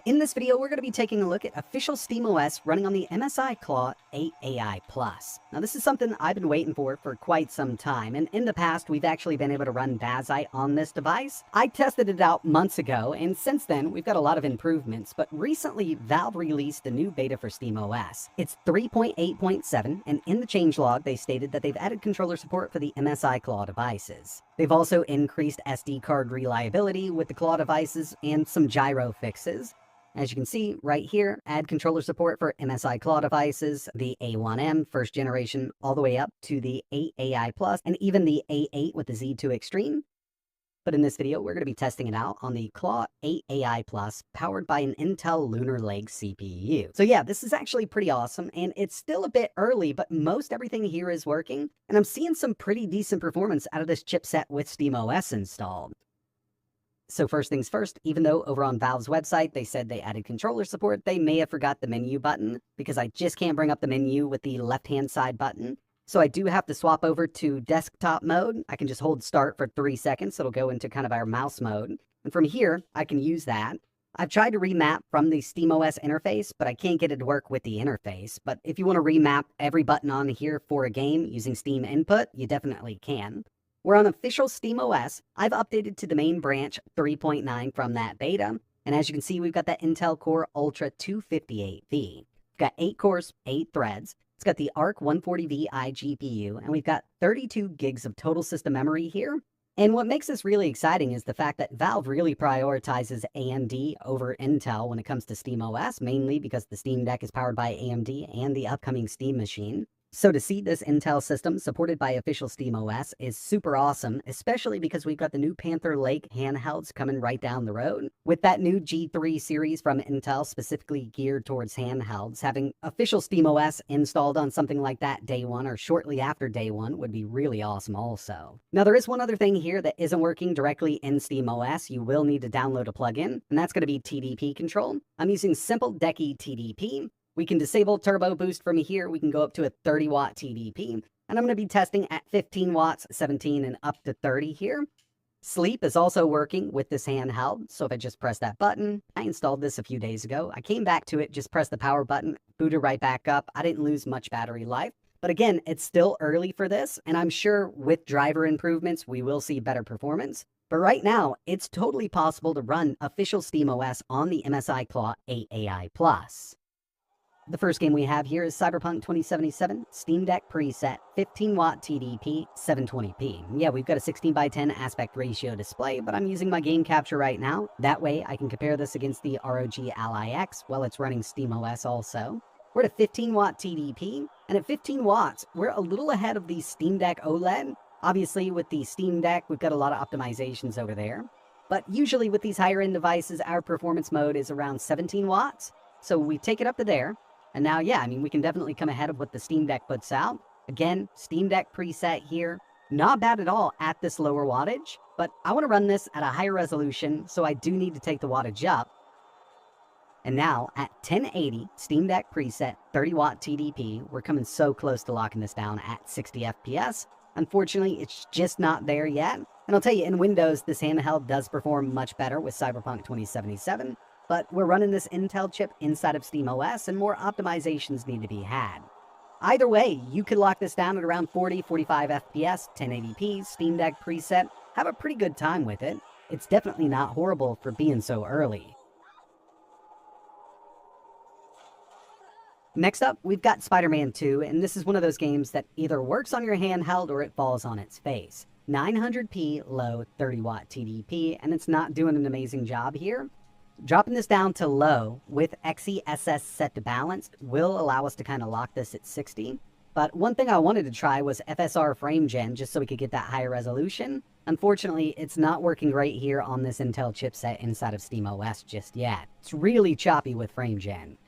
In this video, we're going to be taking a look at official SteamOS running on the MSI Claw 8 AI Plus. Now, this is something I've been waiting for quite some time, and in the past, we've actually been able to run Bazai on this device. I tested it out months ago, and since then, we've got a lot of improvements, but recently, Valve released a new beta for SteamOS. It's 3.8.7, and in the changelog, they stated that they've added controller support for the MSI Claw devices. They've also increased SD card reliability with the Claw devices and some gyro fixes. As you can see right here, add controller support for MSI Claw devices, the A1M first generation, all the way up to the 8 AI Plus, and even the A8 with the Z2 Extreme. But in this video, we're going to be testing it out on the Claw 8 AI Plus, powered by an Intel Lunar Lake CPU. So yeah, this is actually pretty awesome, and it's still a bit early, but most everything here is working, and I'm seeing some pretty decent performance out of this chipset with SteamOS installed. So first things first, even though over on Valve's website they said they added controller support, they may have forgot the menu button because I just can't bring up the menu with the left-hand side button. So I do have to swap over to desktop mode. I can just hold start for 3 seconds. It'll go into kind of our mouse mode. And from here, I can use that. I've tried to remap from the SteamOS interface, but I can't get it to work with the interface. But if you want to remap every button on here for a game using Steam Input, you definitely can. We're on official SteamOS. I've updated to the main branch 3.9 from that beta. And as you can see, we've got that Intel Core Ultra 258V. We've got 8 cores, 8 threads. It's got the Arc 140V iGPU, and we've got 32 gigs of total system memory here. And what makes this really exciting is the fact that Valve really prioritizes AMD over Intel when it comes to SteamOS, mainly because the Steam Deck is powered by AMD and the upcoming Steam machine. So to see this Intel system supported by official SteamOS is super awesome, especially because we've got the new Panther Lake handhelds coming right down the road. With that new G3 series from Intel specifically geared towards handhelds, having official SteamOS installed on something like that day one or shortly after day one would be really awesome also. Now there is one other thing here that isn't working directly in SteamOS. You will need to download a plugin, and that's going to be TDP control. I'm using Simple Decky TDP. We can disable turbo boost from here. We can go up to a 30-watt TDP. And I'm going to be testing at 15 watts, 17, and up to 30 here. Sleep is also working with this handheld. So if I just press that button, I installed this a few days ago. I came back to it, just press the power button, booted right back up. I didn't lose much battery life. But again, it's still early for this. And I'm sure with driver improvements, we will see better performance. But right now, it's totally possible to run official SteamOS on the MSI Claw 8 AI Plus. The first game we have here is Cyberpunk 2077 Steam Deck preset 15-watt TDP 720p. Yeah, we've got a 16:10 aspect ratio display, but I'm using my game capture right now. That way I can compare this against the ROG Ally X while it's running SteamOS also. We're at a 15-watt TDP, and at 15 watts, we're a little ahead of the Steam Deck OLED. Obviously, with the Steam Deck, we've got a lot of optimizations over there. But usually with these higher-end devices, our performance mode is around 17 watts. So we take it up to there. And now, yeah, I mean, we can definitely come ahead of what the Steam Deck puts out. Again, Steam Deck preset here. Not bad at all at this lower wattage, but I want to run this at a higher resolution, so I do need to take the wattage up. And now, at 1080 Steam Deck preset 30-watt TDP, we're coming so close to locking this down at 60 FPS. Unfortunately, it's just not there yet. And I'll tell you, in Windows, this handheld does perform much better with Cyberpunk 2077. But we're running this Intel chip inside of SteamOS, and more optimizations need to be had. Either way, you could lock this down at around 40, 45 FPS, 1080p, Steam Deck preset, have a pretty good time with it. It's definitely not horrible for being so early. Next up, we've got Spider-Man 2, and this is one of those games that either works on your handheld or it falls on its face. 900p low 30-watt TDP, and it's not doing an amazing job here. Dropping this down to low with XeSS set to balanced will allow us to kind of lock this at 60. But one thing I wanted to try was FSR frame gen just so we could get that higher resolution. Unfortunately, it's not working great here on this Intel chipset inside of SteamOS just yet. It's really choppy with frame gen.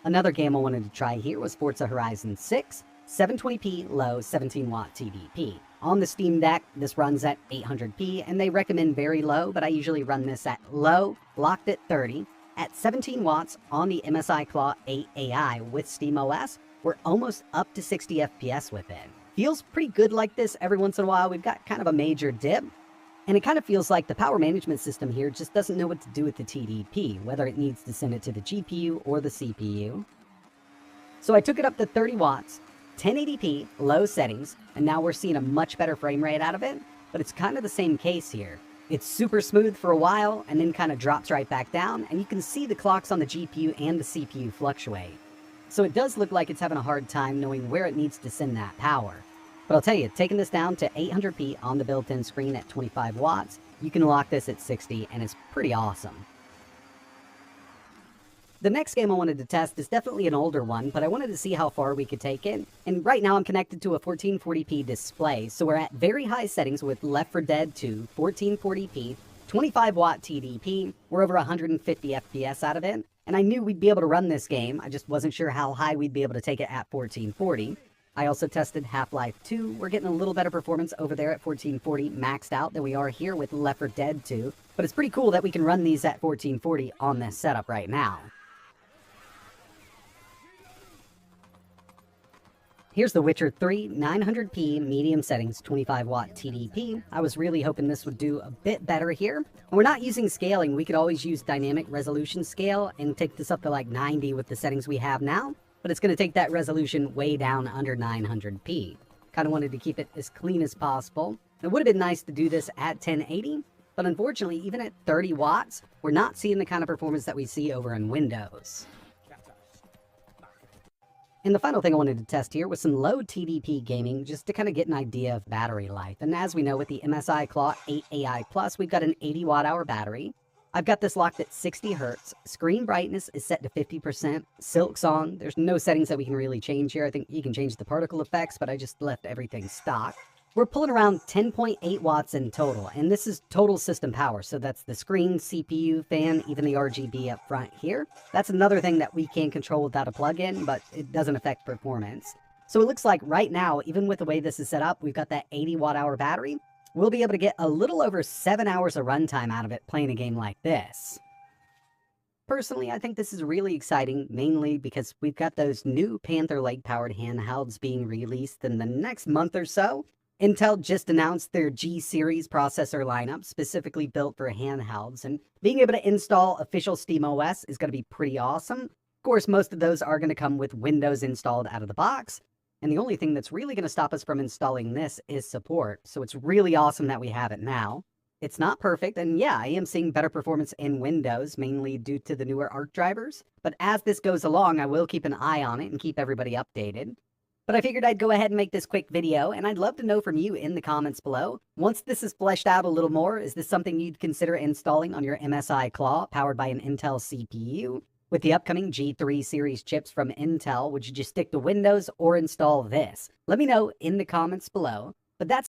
Another game I wanted to try here was Forza Horizon 6, 720p low 17-watt TDP. On the Steam Deck, this runs at 800p, and they recommend very low, but I usually run this at low, locked at 30. At 17 watts on the MSI Claw 8 AI with SteamOS, we're almost up to 60 FPS with it. Feels pretty good like this every once in a while. We've got kind of a major dip, And it kind of feels like the power management system here just doesn't know what to do with the TDP, whether it needs to send it to the GPU or the CPU. So I took it up to 30 watts, 1080p, low settings, and now we're seeing a much better frame rate out of it, but it's kind of the same case here. It's super smooth for a while and then kind of drops right back down, and you can see the clocks on the GPU and the CPU fluctuate. So it does look like it's having a hard time knowing where it needs to send that power. But I'll tell you, taking this down to 800p on the built-in screen at 25 watts, you can lock this at 60, and it's pretty awesome. The next game I wanted to test is definitely an older one, but I wanted to see how far we could take it. And right now I'm connected to a 1440p display, so we're at very high settings with Left 4 Dead 2, 1440p, 25 watt TDP, we're over 150 FPS out of it. And I knew we'd be able to run this game, I just wasn't sure how high we'd be able to take it at 1440. I also tested Half-Life 2. We're getting a little better performance over there at 1440 maxed out than we are here with Left 4 Dead 2. But it's pretty cool that we can run these at 1440 on this setup right now. Here's The Witcher 3, 900p, medium settings, 25 watt TDP. I was really hoping this would do a bit better here. And we're not using scaling. We could always use dynamic resolution scale and take this up to like 90 with the settings we have now. But it's going to take that resolution way down under 900p. Kind of wanted to keep it as clean as possible. It would have been nice to do this at 1080, but unfortunately, even at 30 watts, we're not seeing the kind of performance that we see over in Windows. And the final thing I wanted to test here was some low TDP gaming, just to kind of get an idea of battery life. And as we know, with the MSI Claw 8AI Plus, we've got an 80 watt-hour battery. I've got this locked at 60 Hz. Screen brightness is set to 50%. Silk's on. There's no settings that we can really change here. I think you can change the particle effects, but I just left everything stock. We're pulling around 10.8 watts in total, and this is total system power. So that's the screen, CPU, fan, even the RGB up front here. That's another thing that we can control without a plug-in, but it doesn't affect performance. So it looks like right now, even with the way this is set up, we've got that 80 watt-hour battery. We'll be able to get a little over 7 hours of runtime out of it playing a game like this. Personally, I think this is really exciting, mainly because we've got those new Panther Lake-powered handhelds being released in the next month or so. Intel just announced their G-series processor lineup, specifically built for handhelds, and being able to install official SteamOS is going to be pretty awesome. Of course, most of those are going to come with Windows installed out of the box. And the only thing that's really going to stop us from installing this is support. So it's really awesome that we have it now. It's not perfect, and yeah, I am seeing better performance in Windows, mainly due to the newer ARC drivers. But as this goes along, I will keep an eye on it and keep everybody updated. But I figured I'd go ahead and make this quick video, and I'd love to know from you in the comments below. Once this is fleshed out a little more, is this something you'd consider installing on your MSI Claw, powered by an Intel CPU? With the upcoming G3 series chips from Intel, would you just stick to Windows or install this? Let me know in the comments below. But that's